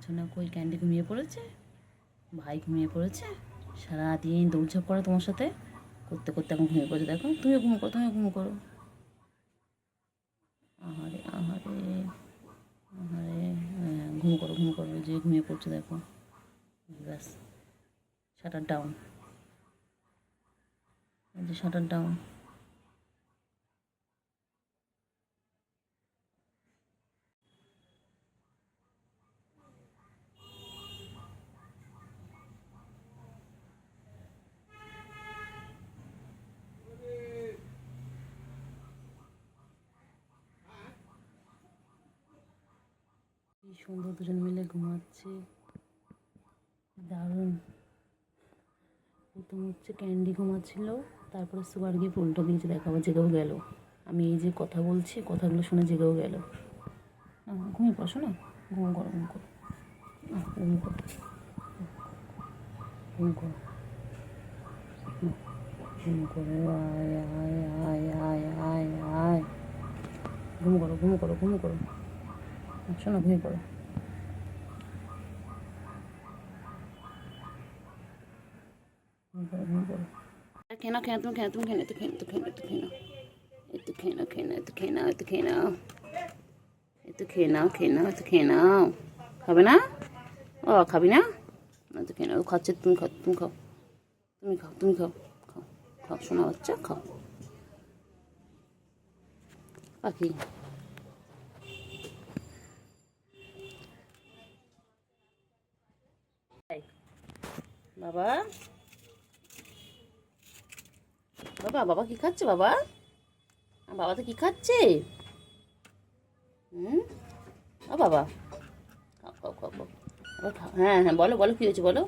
সোনা কই ক্যান্ডি ঘুমিয়ে পড়েছে, ভাই ঘুমিয়ে পড়েছে। সারাদিন দৌড়ঝাঁপ করে তোমার সাথে করতে করতে এখন ঘুমিয়ে পড়েছে। দেখো তুমিও ঘুম করো, তুমিও ঘুম করো। আহারে আহারে আহারে, ঘুম করো ঘুম করো, যে ঘুমিয়ে পড়ছে দেখো। ব্যাস, শাটার ডাউন, যে শাটার ডাউন। কি সুন্দর দুজন মিলে ঘুমাচ্ছে, দারুণ। প্রথম হচ্ছে ক্যান্ডি ঘুমাচ্ছিল, তারপরে সুগার গিয়ে উল্টো দিয়েছে, দেখাবো জেগেও গেল। আমি এই যে কথা বলছি, কথাগুলো শুনে জেগেও গেল। ঘুমিয়ে পড়ো না, ঘুম করো ঘুম করো, ঘুম করো ঘুম করো ঘুম করো, আয় আয় আয় আয় আয় আয়, ঘুম করো ঘুম করো ঘুম করো, শোনো ঘুমিয়ে পড়ো। খেয়ে নাও, খেয়ে তুমি খেয়ে তুমি খেয়ে একটু খেয়ে নাও, খেয়ে নাও, একটু খেয়ে নাও, একটু খেয়ে নাও, একটু খেয়ে নাও, খেয়ে নাও, একটু খেয়ে নাও। খাবে না? ও খাবি না? একটু খেয়ে নাও, খাচ্ছে, তুমি খাও, তুমি খাও, তুমি খাও, তুমি খাও, খাও খাও, শোনা বাচ্চা খাও। পাখি বাবা, বাবা, বাবা কি খাচ্ছে বাবা? বাবা তো কি খাচ্ছে? ও বাবা, খাও খাও খাও খাও, আবার খাও। হ্যাঁ হ্যাঁ, বলো বলো, কী হয়েছে বলো।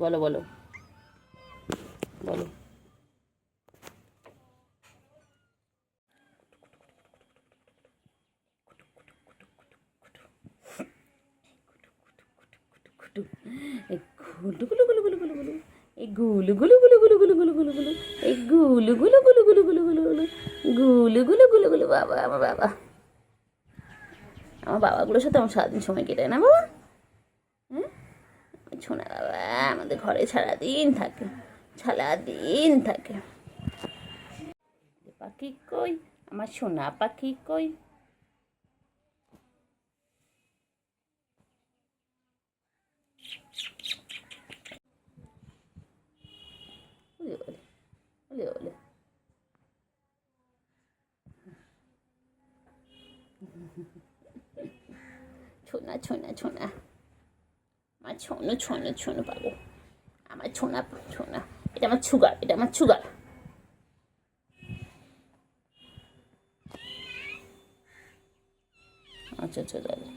বলো বলো বলো। এই গুলু গুলু গুলু গুলু গুলু গুলু, এই গুলু গুলু গুলু গুলু গুলু গুলু গুলু গুলু, এই গুলু গুলু গুলু গুলু গুলু গুলু গুলু, গুলু গুলু গুলু গুলু। বাবা, আমার বাবা, আমার বাবাগুলোর সাথে আমার সারাদিন সময় কেটে না বাবা। হ্যাঁ, ছোনা বাবা আমাদের ঘরে সারাদিন থাকে, সারাদিন থাকে। পাখি কই, আমার সোনা পাখি কই? ওলে ওলে ওলে ওলে, ছোনা ছোনা ছোনা, আমার ছোনো ছোনো ছোনো পাবো, আমার ছোনা ছোনা। এটা আমার সুগার, এটা আমার সুগার। আচ্ছা আচ্ছা, দাদা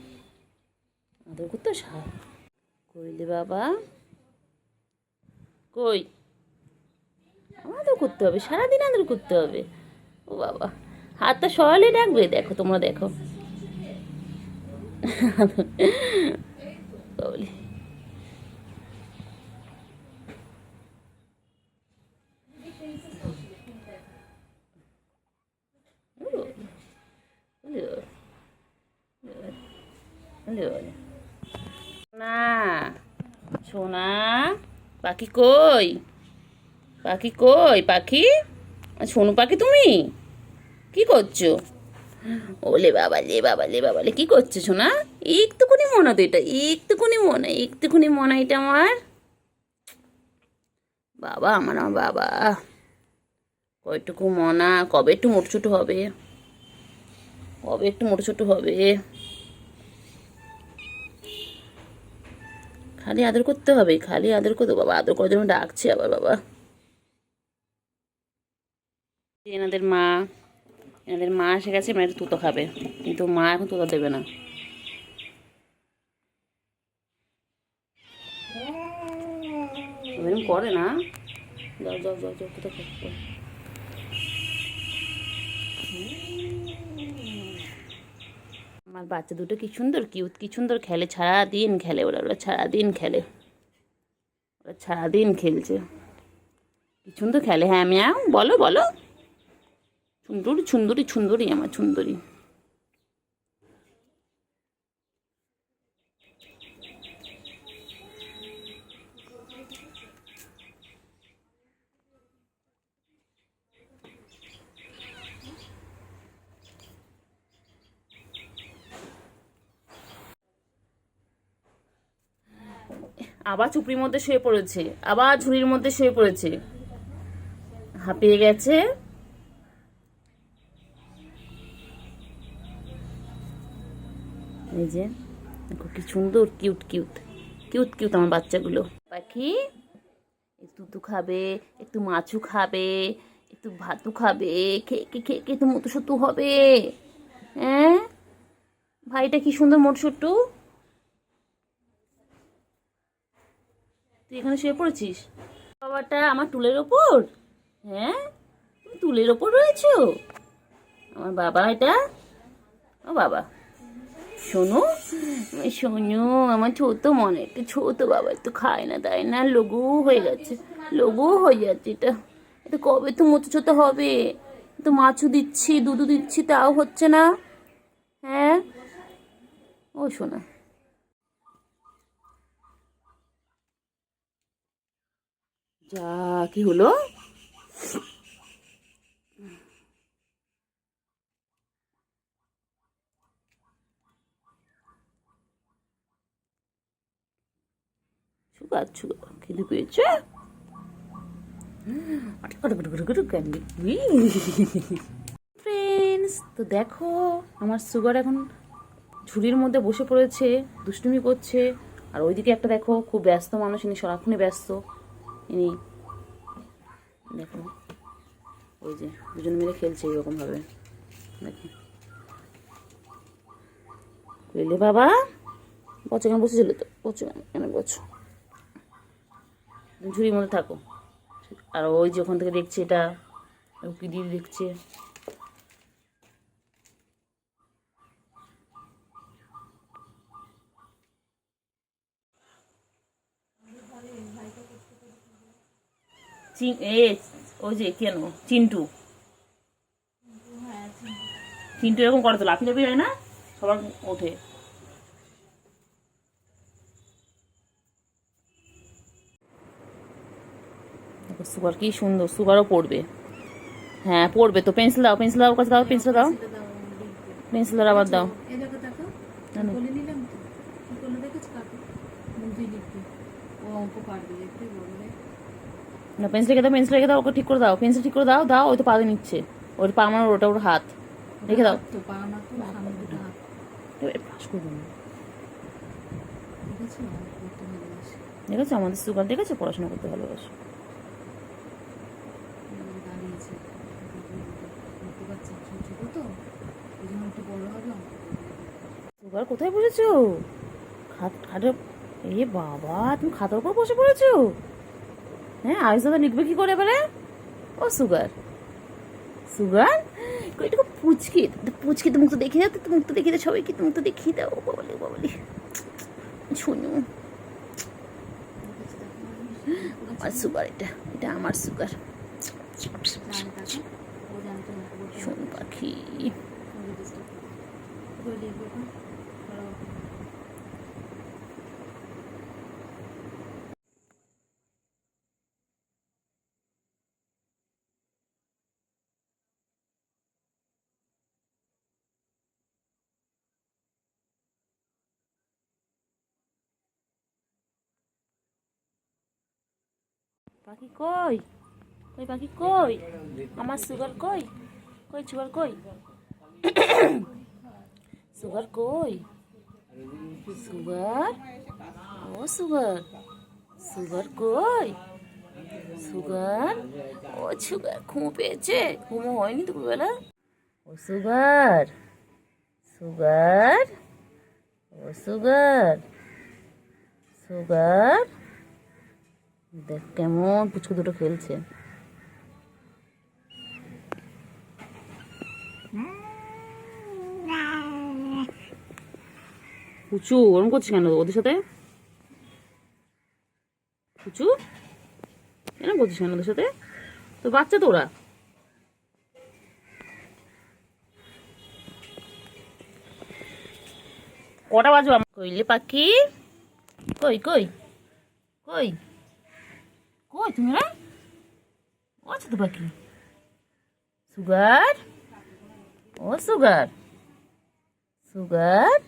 আদর করতে কইলে বাবা, কই আদর করতে হবে, সারাদিন আদর করতে হবে। ও বাবা, হাতটা সরালে ডাকবে, দেখো তোমরা দেখো। বলি না, সোনা পাখি কই, পাখি কই, পাখি সোনু পাখি তুমি কি করছো? ওলে বাবা লে বাবা লে বাবা লে, কি করছো সোনা? একটুকুনি মনে তো এটা, একটুকুনি মনে, একটুকুনি মনে এটা আমার বাবা, আমার বাবা। কয়টুকু মনা, কবে একটু মোটো ছোটো হবে, কবে একটু মোটো ছোটো হবে। খালি আদর করতে হবে, খালি আদর করতে, বাবা আদর করার জন্য ডাকছে আবার বাবা। এনাদের মা, এনাদের মা এসে গেছে, মেয়েটা তুতো খাবে, কিন্তু মা এখন তুতো দেবে না। এরকম করে না, যাও যাও যাও যাও, কোথাও খাবো। আমার বাচ্চা দুটো কি সুন্দর কিউট, কি সুন্দর খেলে, সারাদিন খেলে ওরা, ওরা সারাদিন খেলে, ওরা সারাদিন খেলছে, কি সুন্দর খেলে। হ্যাঁ ম্যাও, বলো বলো, সুন্দরী সুন্দরী সুন্দরী, আমার সুন্দরী। আবার চুপড়ির মধ্যে শুয়ে পড়েছে, আবার ঝুড়ির মধ্যে শুয়ে পড়েছে, হাঁপিয়ে গেছে। এই যে দেখো কি সুন্দর কিউট কিউট কিউট কিউট আমার বাচ্চাগুলো। পাখি একটু দুধু খাবে, একটু মাছু খাবে, একটু ভাতু খাবে, খেয়ে খেয়ে খেয়ে তো মতো সত্তু হবে। হ্যাঁ ভাইটা কি সুন্দর মোটসুট্টু। তুই এখানে শুয়ে পড়েছিস বাবাটা আমার টুলের ওপর। হ্যাঁ তুমি টুলের ওপর রয়েছো আমার বাবা। এটা ও বাবা শোনো শোনো, আমার ছোট মনে একটু ছোট বাবা, একটু খায় না তাই না, লঘু হয়ে গেছে, লঘু হয়ে যাচ্ছে। এটা এটা কবে তো মোটো ছোট হবে, তো মাছও দিচ্ছি দুধও দিচ্ছি তাও হচ্ছে না। হ্যাঁ ও শোনা যা কি হলো। সুগার সুগার খিদে পেয়েছে। ফ্রেন্ডস তো দেখো আমার সুগার এখন ঝুড়ির মধ্যে বসে পড়েছে, দুষ্টুমি করছে। আর ওইদিকে একটা দেখো খুব ব্যস্ত মানুষ, ইনি সারাক্ষণই ব্যস্ত। ইনি দেখো ওই যে দুজন মিলে খেলছে এইরকম ভাবে। দেখো বুঝলে বাবা বছর কেন বসেছিল তো, বছর কেন বছর ঝুড়ির মধ্যে থাকো। আর ওই যে ওখান থেকে দেখছে এটা কি দিয়ে দেখছে। ওই যে কেন চিন্টু, চিন্টু এরকম করে তো লাফি লাফি হয় না, সবার ওঠে। সুগার কি সুন্দর, সুগারও পড়বে। হ্যাঁ পড়বে তো, পেন্সিল দাও, পেন্সিল দাও, কাছে দাও, পেন্সিল দাও, পেন্সিল দাও আবার দাও। না পেন্সিল রেখে দাও, পেন্সিল রেখে দাও, ওকে ঠিক করে দাও, পেন্সিল ঠিক করে দাও, দাও ওই তো পা দিয়ে নিচ্ছে, ওর পা আমার ওটা ওর হাত রেখে দাও। দেখেছো আমাদের সুগার, দেখেছো পড়াশোনা করতে ভালোবাসে। সুগার কোথায় বসেছো? খাটে। এ বাবা তুমি খাতার উপর বসে পড়েছো। হ্যাঁ আজ দাদা লিখবে কি করে এবারে? ও সুগার, সুগার একটু পুচকি, পুচকি তুমি তো দেখিয়ে দাও, তুমি তো দেখিয়ে দাও সবাইকে, তুমি তো দেখিয়ে দাও। বাবালি বাবালি শুনু আমার সুগার, এটা এটা আমার সুগার। শোন পাখি পাখি কই, কই পাখি কই, আমার সুগার কই, কই সুগার কই, সুগার কই, সুগার ও সুগার, সুগার কই, সুগার ও সুগার ঘুমো পেয়েছে, ঘুমো হয়নি দুপুরবেলা। ও সুগার, সুগার ও সুগার, সুগার দেখ কেমন পুচকু দুটো খেলছে। পুচু ওরম করছিস কেন ওদের সাথে? পুচু কেন করছিস কেন ওদের সাথে? তো বাচ্চা তো ওরা। কটা বাজো আমার? কইলে পাখি কই কই কই কই তুমি? ও ছোট পাখি সুগার, ও সুগার, সুগার